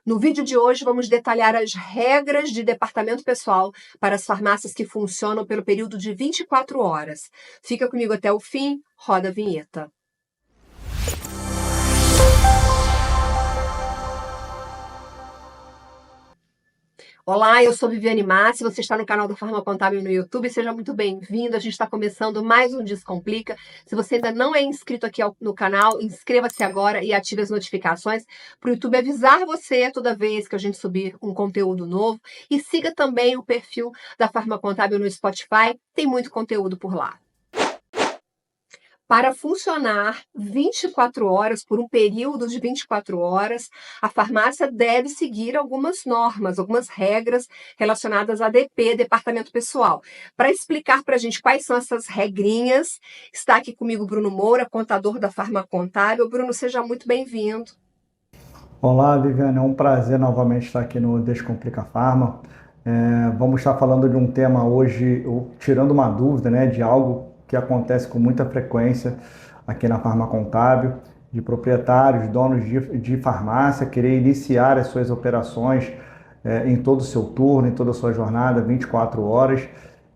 No vídeo de hoje, vamos detalhar as regras de departamento pessoal para as farmácias que funcionam pelo período de 24 horas. Fica comigo até o fim, roda a vinheta. Olá, eu sou Viviane Massi, você está no canal do Farma Contábil no YouTube, seja muito bem-vindo, a gente está começando mais um Descomplica. Se você ainda não é inscrito aqui no canal, inscreva-se agora e ative as notificações para o YouTube avisar você toda vez que a gente subir um conteúdo novo. E siga também o perfil da Farma Contábil no Spotify, tem muito conteúdo por lá. Para funcionar 24 horas, por um período de 24 horas, a farmácia deve seguir algumas normas, algumas regras relacionadas a DP, Departamento Pessoal. Para explicar para a gente quais são essas regrinhas, está aqui comigo Bruno Moura, contador da Farma Contábil. Bruno, seja muito bem-vindo. Olá, Viviane, é um prazer novamente estar aqui no Descomplica Farma. Vamos estar falando de um tema hoje, tirando uma dúvida, né, de algo que acontece com muita frequência aqui na Farma Contábil, de proprietários, donos de farmácia, querer iniciar as suas operações em todo o seu turno, em toda a sua jornada, 24 horas,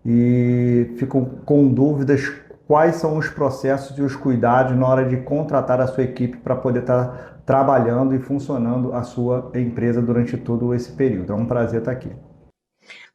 e ficam com dúvidas quais são os processos e os cuidados na hora de contratar a sua equipe para poder estar trabalhando e funcionando a sua empresa durante todo esse período. É um prazer estar aqui.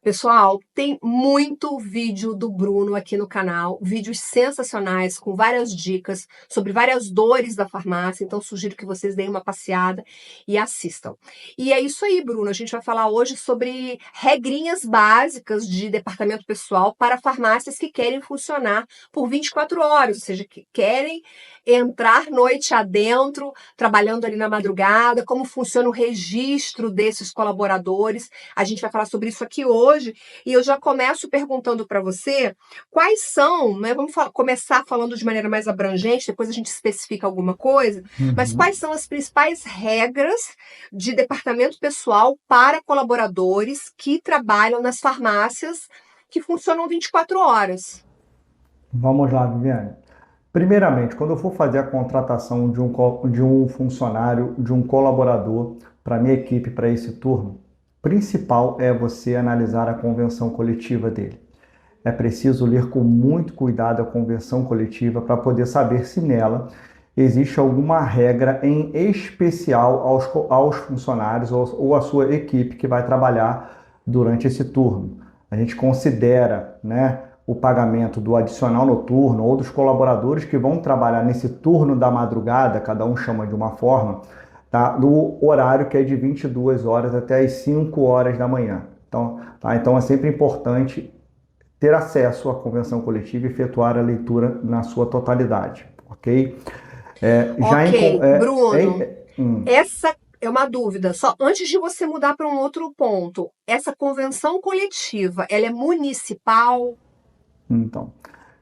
Pessoal, tem muito vídeo do Bruno aqui no canal, vídeos sensacionais, com várias dicas sobre várias dores da farmácia, então sugiro que vocês deem uma passeada e assistam. E é isso aí, Bruno, a gente vai falar hoje sobre regrinhas básicas de departamento pessoal para farmácias que querem funcionar por 24 horas, ou seja, que querem entrar noite adentro, trabalhando ali na madrugada, como funciona o registro desses colaboradores. A gente vai falar sobre isso aqui hoje e eu já começo perguntando para você quais são, né? Vamos começar falando de maneira mais abrangente, depois a gente especifica alguma coisa, mas Uhum. quais são as principais regras de departamento pessoal para colaboradores que trabalham nas farmácias que funcionam 24 horas? Vamos lá, Viviane. Primeiramente, quando eu for fazer a contratação de um funcionário, de um colaborador para minha equipe, para esse turno, principal é você analisar a convenção coletiva dele. É preciso ler com muito cuidado a convenção coletiva para poder saber se nela existe alguma regra em especial aos funcionários ou à sua equipe que vai trabalhar durante esse turno. A gente considera, né, o pagamento do adicional noturno ou dos colaboradores que vão trabalhar nesse turno da madrugada, cada um chama de uma forma, tá? Do horário que é de 22 horas até as 5 horas da manhã. Então é sempre importante ter acesso à convenção coletiva e efetuar a leitura na sua totalidade, ok? Ok, Bruno, É, essa é uma dúvida. Só antes de você mudar para um outro ponto, essa convenção coletiva, ela é municipal? então,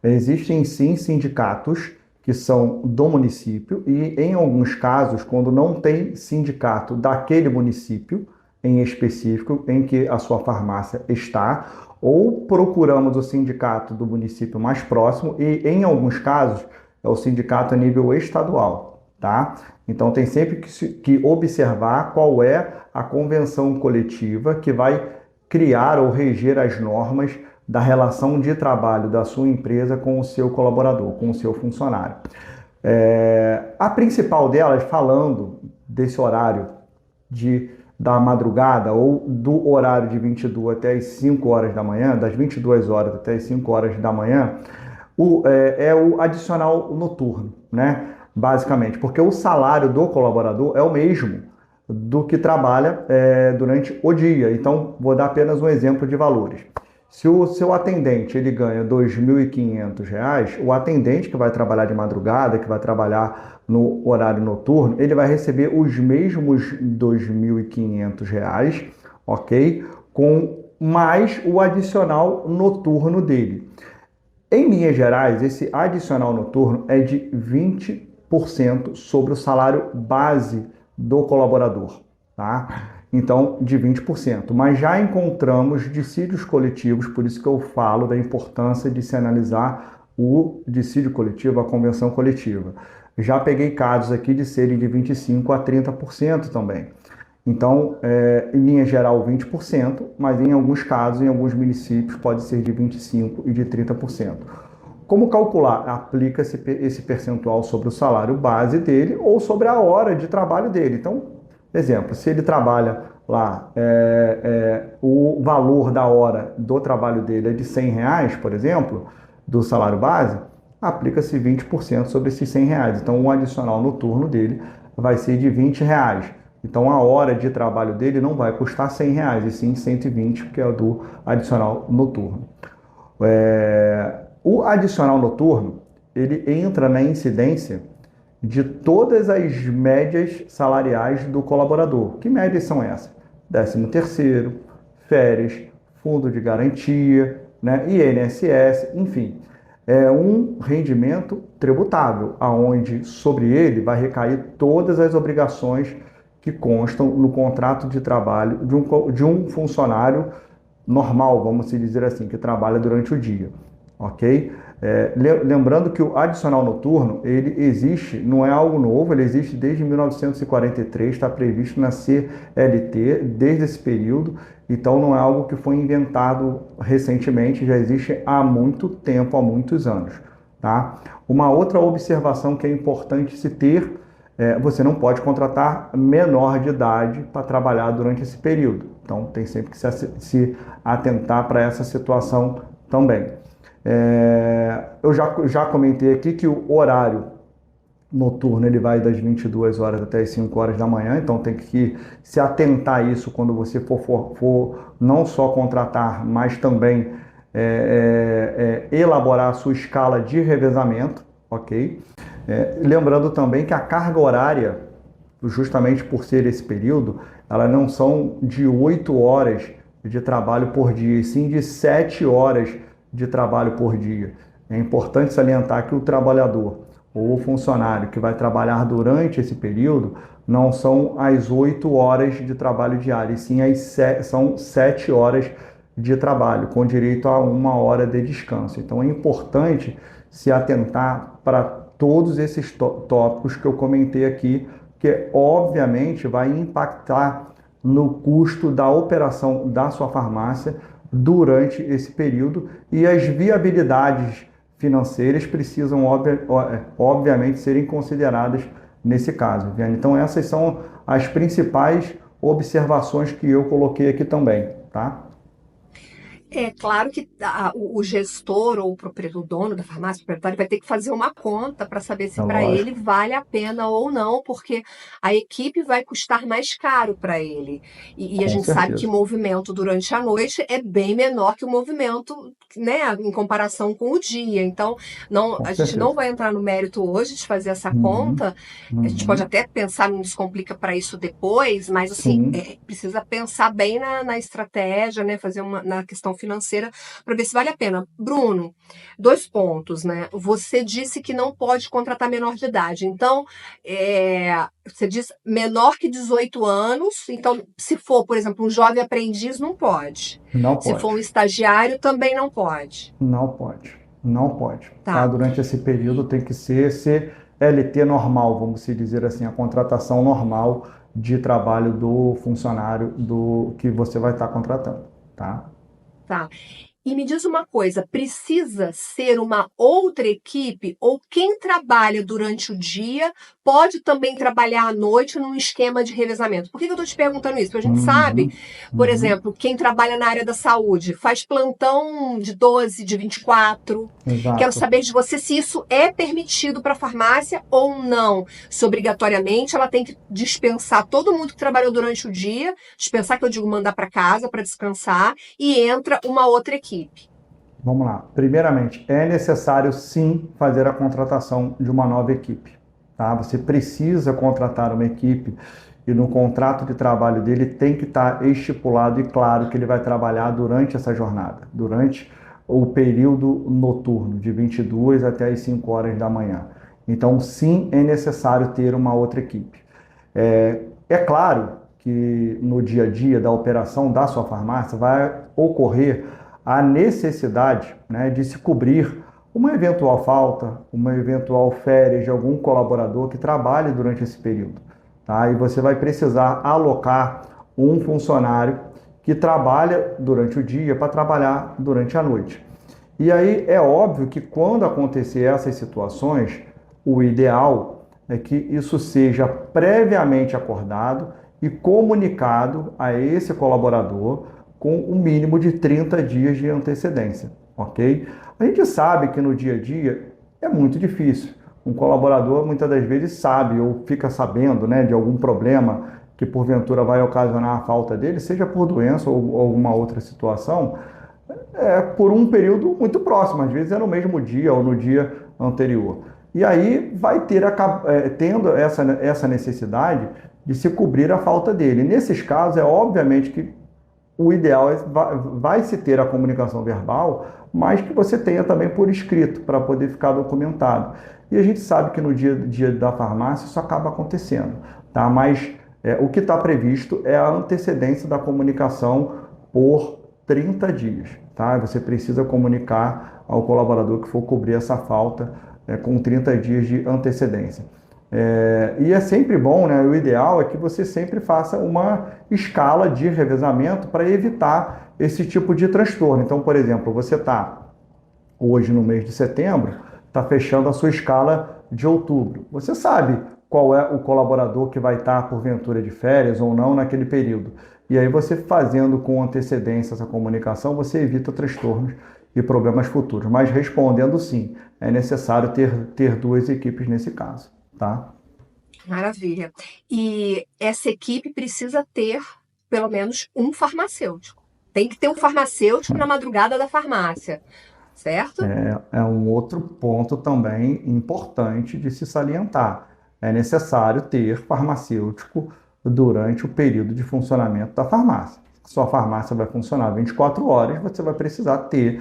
existem sim sindicatos que são do município e, em alguns casos, quando não tem sindicato daquele município em específico em que a sua farmácia está, ou procuramos o sindicato do município mais próximo e, em alguns casos, é o sindicato a nível estadual, tá? Então, tem sempre que observar qual é a convenção coletiva que vai criar ou reger as normas da relação de trabalho da sua empresa com o seu colaborador, com o seu funcionário. A principal delas, falando desse horário da madrugada ou do horário de 22 até as 5 horas da manhã, das 22 horas até as 5 horas da manhã, é o adicional noturno, né? Basicamente, porque o salário do colaborador é o mesmo do que trabalha durante o dia. Então, vou dar apenas um exemplo de valores. Se o seu atendente ele ganha R$ 2.500, o atendente que vai trabalhar de madrugada, que vai trabalhar no horário noturno, ele vai receber os mesmos R$ 2.500, ok? Com mais o adicional noturno dele. Em linhas gerais, esse adicional noturno é de 20% sobre o salário base do colaborador, tá? Então, de 20%. Mas já encontramos dissídios coletivos, por isso que eu falo da importância de se analisar o dissídio coletivo, a convenção coletiva. Já peguei casos aqui de serem de 25% a 30% também. Então, em linha geral, 20%, mas em alguns casos, em alguns municípios, pode ser de 25% e de 30%. Como calcular? Aplica esse percentual sobre o salário base dele ou sobre a hora de trabalho dele. Então, exemplo, se ele trabalha lá, o valor da hora do trabalho dele é de R$ 100, por exemplo, do salário base, aplica-se 20% sobre esses R$ 100. Então, o adicional noturno dele vai ser de R$ 20. Então, a hora de trabalho dele não vai custar R$ 100, e sim 120, que é o do adicional noturno. O adicional noturno, ele entra na incidência de todas as médias salariais do colaborador. Que médias são essas? 13º, férias, fundo de garantia, né, INSS, enfim. É um rendimento tributável, aonde sobre ele vai recair todas as obrigações que constam no contrato de trabalho de um funcionário normal, vamos dizer assim, que trabalha durante o dia, ok? Lembrando que o adicional noturno, ele existe, não é algo novo, ele existe desde 1943, está previsto na CLT desde esse período, então não é algo que foi inventado recentemente, já existe há muito tempo, há muitos anos, tá? Uma outra observação que é importante se ter, você não pode contratar menor de idade para trabalhar durante esse período. Então, tem sempre que se atentar para essa situação também. Eu já comentei aqui que o horário noturno ele vai das 22 horas até as 5 horas da manhã, então tem que se atentar a isso quando você for não só contratar, mas também elaborar a sua escala de revezamento, ok? Lembrando também que a carga horária, justamente por ser esse período, elas não são de 8 horas de trabalho por dia, e sim de 7 horas de trabalho por dia. É importante salientar que o trabalhador ou o funcionário que vai trabalhar durante esse período não são as 8 horas de trabalho diário, e sim são 7 horas de trabalho, com direito a 1 hora de descanso. Então é importante se atentar para todos esses tópicos que eu comentei aqui, que obviamente vai impactar no custo da operação da sua farmácia durante esse período, e as viabilidades financeiras precisam obviamente serem consideradas nesse caso, Viane. Então essas são as principais observações que eu coloquei aqui também, tá? É claro que o gestor ou o dono da farmácia, o proprietário, vai ter que fazer uma conta para saber se É para ele lógico, vale a pena ou não, porque a equipe vai custar mais caro para ele. E a com gente sabe que certeza, movimento durante a noite é bem menor que o movimento, né, em comparação com o dia. Então, não, com a gente não certeza. vai entrar no mérito hoje de fazer essa Uhum, conta. A gente pode uhum, até pensar num Descomplica para isso depois, mas assim, sim. precisa pensar bem na estratégia, né? Fazer na questão financeira para ver se vale a pena. Bruno, 2 pontos, né? Você disse que não pode contratar menor de idade. Então, você diz menor que 18 anos. Então, se for, por exemplo, um jovem aprendiz, não pode. Não Se for um pode. estagiário, também não pode. Não pode, não pode. Tá? Tá. Durante esse período tem que ser CLT normal, vamos se dizer assim, a contratação normal de trabalho do funcionário do que você vai estar contratando, tá? Tá. E me diz uma coisa, precisa ser uma outra equipe ou quem trabalha durante o dia pode também trabalhar à noite num esquema de revezamento? Por que eu estou te perguntando isso? Porque a gente sabe, Uhum, por uhum, exemplo, quem trabalha na área da saúde faz plantão de 12, de 24. Quero exato. saber de você se isso é permitido para a farmácia ou não. Se obrigatoriamente ela tem que dispensar todo mundo que trabalhou durante o dia, dispensar que eu digo mandar para casa para descansar, e entra uma outra equipe. Vamos lá. Primeiramente, é necessário sim fazer a contratação de uma nova equipe, tá? Você precisa contratar uma equipe e no contrato de trabalho dele tem que estar estipulado e claro que ele vai trabalhar durante essa jornada, durante o período noturno, de 22 até as 5 horas da manhã. Então, sim, é necessário ter uma outra equipe. É claro que no dia a dia da operação da sua farmácia vai ocorrer a necessidade, né, de se cobrir uma eventual falta, uma eventual férias de algum colaborador que trabalhe durante esse período. tá? E você vai precisar alocar um funcionário que trabalha durante o dia para trabalhar durante a noite. E aí é óbvio que quando acontecer essas situações, o ideal é que isso seja previamente acordado e comunicado a esse colaborador com o mínimo de 30 dias de antecedência, ok? A gente sabe que no dia a dia é muito difícil. Um colaborador muitas das vezes sabe ou fica sabendo, né, de algum problema que porventura vai ocasionar a falta dele, seja por doença ou alguma outra situação, por um período muito próximo, às vezes é no mesmo dia ou no dia anterior. E aí vai ter tendo essa necessidade de se cobrir a falta dele. Nesses casos, é obviamente que o ideal vai se ter a comunicação verbal, mas que você tenha também por escrito, para poder ficar documentado. E a gente sabe que no dia a dia da farmácia isso acaba acontecendo, tá? Mas o que está previsto é a antecedência da comunicação por 30 dias, tá? Você precisa comunicar ao colaborador que for cobrir essa falta com 30 dias de antecedência. E é sempre bom, né? O ideal é que você sempre faça uma escala de revezamento para evitar esse tipo de transtorno. Então, por exemplo, você está hoje no mês de setembro, está fechando a sua escala de outubro. Você sabe qual é o colaborador que vai estar porventura de férias ou não naquele período. E aí você fazendo com antecedência essa comunicação, você evita transtornos e problemas futuros. Mas respondendo sim, é necessário ter duas equipes nesse caso, tá? Maravilha. E essa equipe precisa ter pelo menos um farmacêutico. Tem que ter um farmacêutico na madrugada da farmácia, certo? É um outro ponto também importante de se salientar. É necessário ter farmacêutico durante o período de funcionamento da farmácia. Sua farmácia vai funcionar 24 horas, você vai precisar ter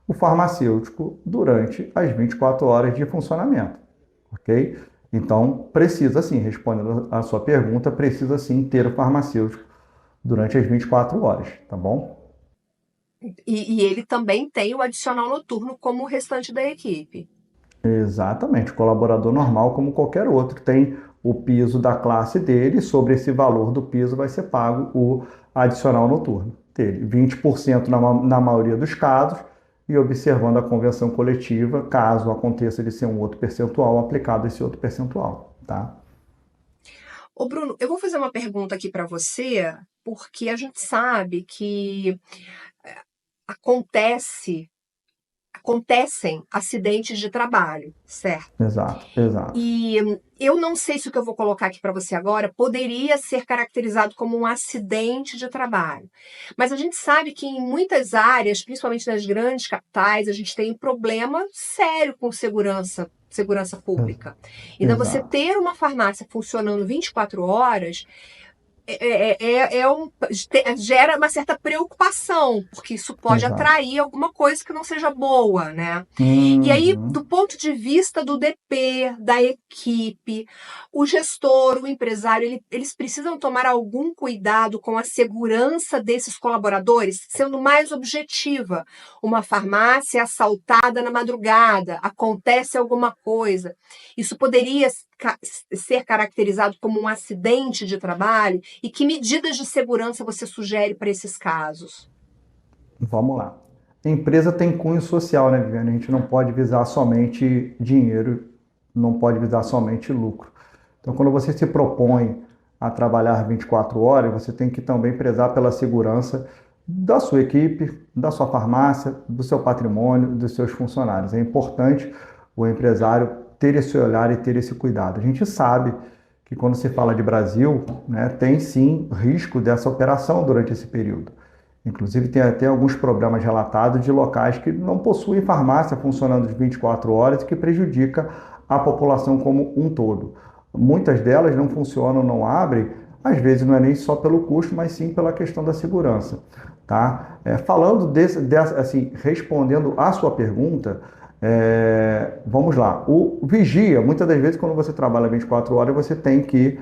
o farmacêutico durante as 24 horas de funcionamento, ok? Então, precisa sim, respondendo a sua pergunta, precisa sim ter o farmacêutico durante as 24 horas, tá bom? E ele também tem o adicional noturno como o restante da equipe. Exatamente, o colaborador normal, como qualquer outro, tem o piso da classe dele, sobre esse valor do piso vai ser pago o adicional noturno dele, 20% na maioria dos casos, e observando a convenção coletiva, caso aconteça de ser um outro percentual, aplicado esse outro percentual, tá? Ô Bruno, eu vou fazer uma pergunta aqui para você, porque a gente sabe que acontecem acidentes de trabalho, certo? Exato, exato. E eu não sei se o que eu vou colocar aqui para você agora poderia ser caracterizado como um acidente de trabalho. Mas a gente sabe que em muitas áreas, principalmente nas grandes capitais, a gente tem um problema sério com segurança pública. Então, você Exato. ter uma farmácia funcionando 24 horas gera uma certa preocupação, porque isso pode Exato. atrair alguma coisa que não seja boa, né? E aí, do Uhum. ponto de vista do DP, da equipe, o gestor, o empresário, eles precisam tomar algum cuidado com a segurança desses colaboradores, sendo mais objetiva. Uma farmácia assaltada na madrugada, acontece alguma coisa. Isso poderia ser caracterizado como um acidente de trabalho? E que medidas de segurança você sugere para esses casos? Vamos lá. A empresa tem cunho social, né, Viviane? A gente não pode visar somente dinheiro, não pode visar somente lucro. Então, quando você se propõe a trabalhar 24 horas, você tem que também prezar pela segurança da sua equipe, da sua farmácia, do seu patrimônio, dos seus funcionários. É importante o empresário ter esse olhar e ter esse cuidado. A gente sabe que quando se fala de Brasil, né, tem sim risco dessa operação durante esse período. Inclusive, tem até alguns problemas relatados de locais que não possuem farmácia funcionando de 24 horas e que prejudica a população como um todo. Muitas delas não funcionam, não abrem, às vezes não é nem só pelo custo, mas sim pela questão da segurança. Tá? Falando assim, respondendo à sua pergunta, vamos lá. O vigia, muitas das vezes, quando você trabalha 24 horas, você tem que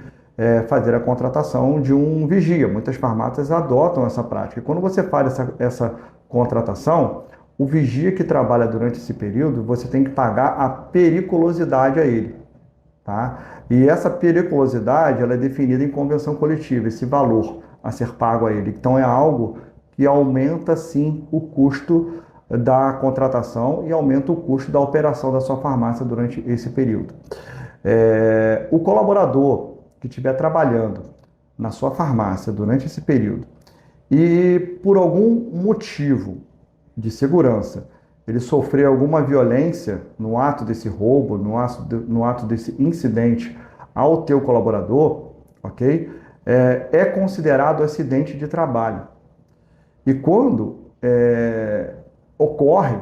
fazer a contratação de um vigia. Muitas farmácias adotam essa prática. E quando você faz essa contratação, o vigia que trabalha durante esse período, você tem que pagar a periculosidade a ele. tá? E essa periculosidade, ela é definida em convenção coletiva, esse valor a ser pago a ele. Então, é algo que aumenta, sim, o custo da contratação e aumenta o custo da operação da sua farmácia durante esse período. O colaborador que estiver trabalhando na sua farmácia durante esse período e por algum motivo de segurança ele sofrer alguma violência no ato desse roubo, no ato desse incidente ao teu colaborador, ok? É considerado acidente de trabalho. E quando ocorre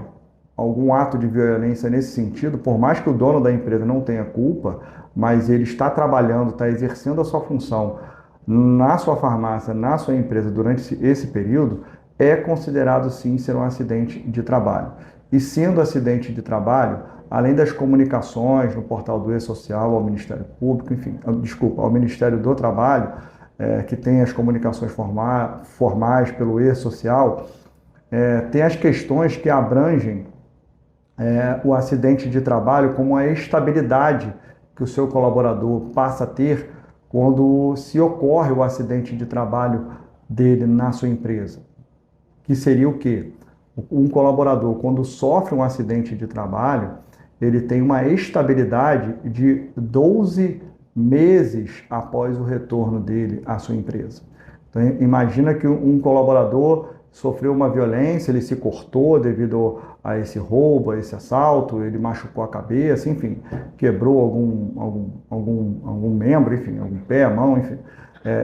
algum ato de violência nesse sentido, por mais que o dono da empresa não tenha culpa, mas ele está trabalhando, está exercendo a sua função na sua farmácia, na sua empresa durante esse período, é considerado sim ser um acidente de trabalho. E sendo acidente de trabalho, além das comunicações no portal do E-Social ao Ministério Público, enfim, desculpa, ao Ministério do Trabalho, que tem as comunicações formais pelo E-Social, tem as questões que abrangem o acidente de trabalho, como a estabilidade que o seu colaborador passa a ter quando se ocorre o acidente de trabalho dele na sua empresa. Que seria o quê? Um colaborador, quando sofre um acidente de trabalho, ele tem uma estabilidade de 12 meses após o retorno dele à sua empresa. Então, imagina que um colaborador sofreu uma violência, ele se cortou devido a esse roubo, a esse assalto, ele machucou a cabeça, enfim, quebrou algum membro, enfim, algum pé, mão, enfim,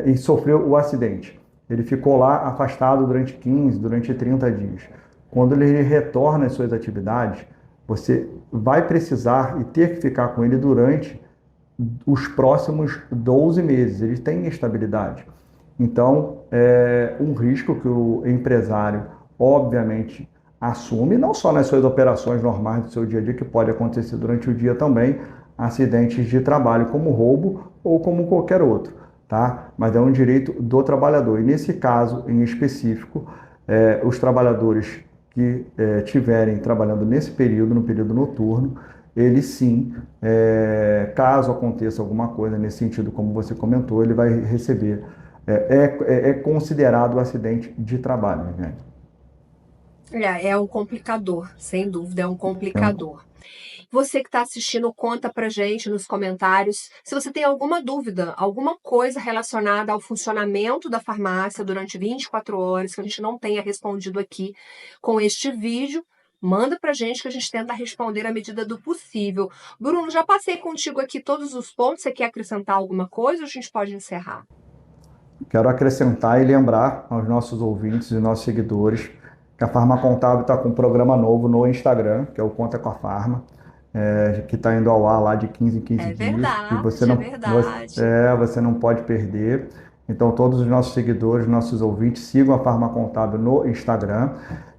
e sofreu o acidente. Ele ficou lá afastado durante 15, durante 30 dias. Quando ele retorna às suas atividades, você vai precisar e ter que ficar com ele durante os próximos 12 meses. Ele tem estabilidade. Então, é um risco que o empresário, obviamente, assume, não só nas suas operações normais do seu dia a dia, que pode acontecer durante o dia também, acidentes de trabalho, como roubo ou como qualquer outro, tá? Mas é um direito do trabalhador. E nesse caso, em específico, os trabalhadores que estiverem trabalhando nesse período, no período noturno, ele sim, caso aconteça alguma coisa nesse sentido, como você comentou, ele vai receber. É considerado acidente de trabalho, né? É um complicador, sem dúvida, é um Então, complicador. Você que está assistindo, conta pra gente nos comentários se você tem alguma dúvida, alguma coisa relacionada ao funcionamento da farmácia durante 24 horas que a gente não tenha respondido aqui com este vídeo. Manda pra gente que a gente tenta responder à medida do possível. Bruno, já passei contigo aqui todos os pontos. Você quer acrescentar alguma coisa ou a gente pode encerrar? quero acrescentar e lembrar aos nossos ouvintes e nossos seguidores que a Farma Contábil está com um programa novo no Instagram, que é o Conta com a Farma, que está indo ao ar lá de 15 em 15 É dias, e verdade, é verdade. você não pode perder. Então, todos os nossos seguidores, nossos ouvintes, sigam a Farma Contábil no Instagram.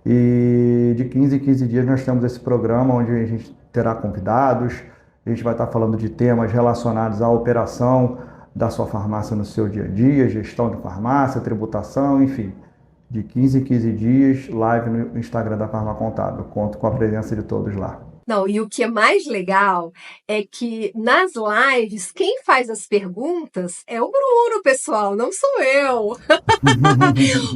E de 15 em 15 dias nós temos esse programa onde a gente terá convidados, a gente vai estar falando de temas relacionados à operação da sua farmácia no seu dia a dia, gestão de farmácia, tributação, enfim. De 15 em 15 dias, live no Instagram da Farma Contábil. Conto com a presença de todos lá. Não, e o que é mais legal é que nas lives, quem faz as perguntas é o Bruno, pessoal, não sou eu.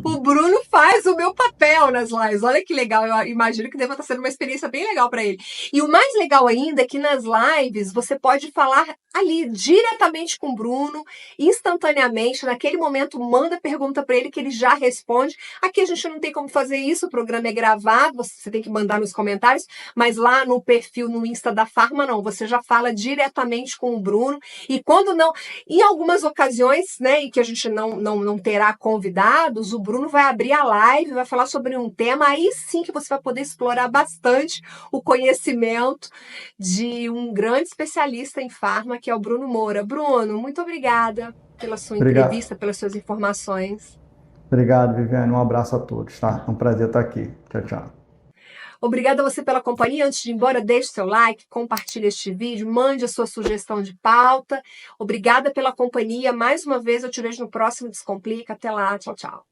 O Bruno faz o meu papel nas lives. Olha que legal, eu imagino que deva estar sendo uma experiência bem legal para ele. E o mais legal ainda é que nas lives você pode falar ali diretamente com o Bruno, instantaneamente, naquele momento manda pergunta para ele que ele já responde. Aqui a gente não tem como fazer isso, o programa é gravado, você tem que mandar nos comentários, mas lá no perfil no Insta da Farma não, você já fala diretamente com o Bruno. E quando não, em algumas ocasiões, né, em que a gente não terá convidados, o Bruno vai abrir a live, vai falar sobre um tema, aí sim que você vai poder explorar bastante o conhecimento de um grande especialista em farma, que é o Bruno Moura. Bruno, muito obrigada pela sua Obrigado. entrevista, pelas suas informações. Obrigado, Viviane. Um abraço a todos, tá? É um prazer estar aqui. Tchau, tchau. Obrigada a você pela companhia. Antes de ir embora, deixe seu like, compartilhe este vídeo, mande a sua sugestão de pauta. Obrigada pela companhia. Mais uma vez, eu te vejo no próximo Descomplica. Até lá. Tchau, tchau.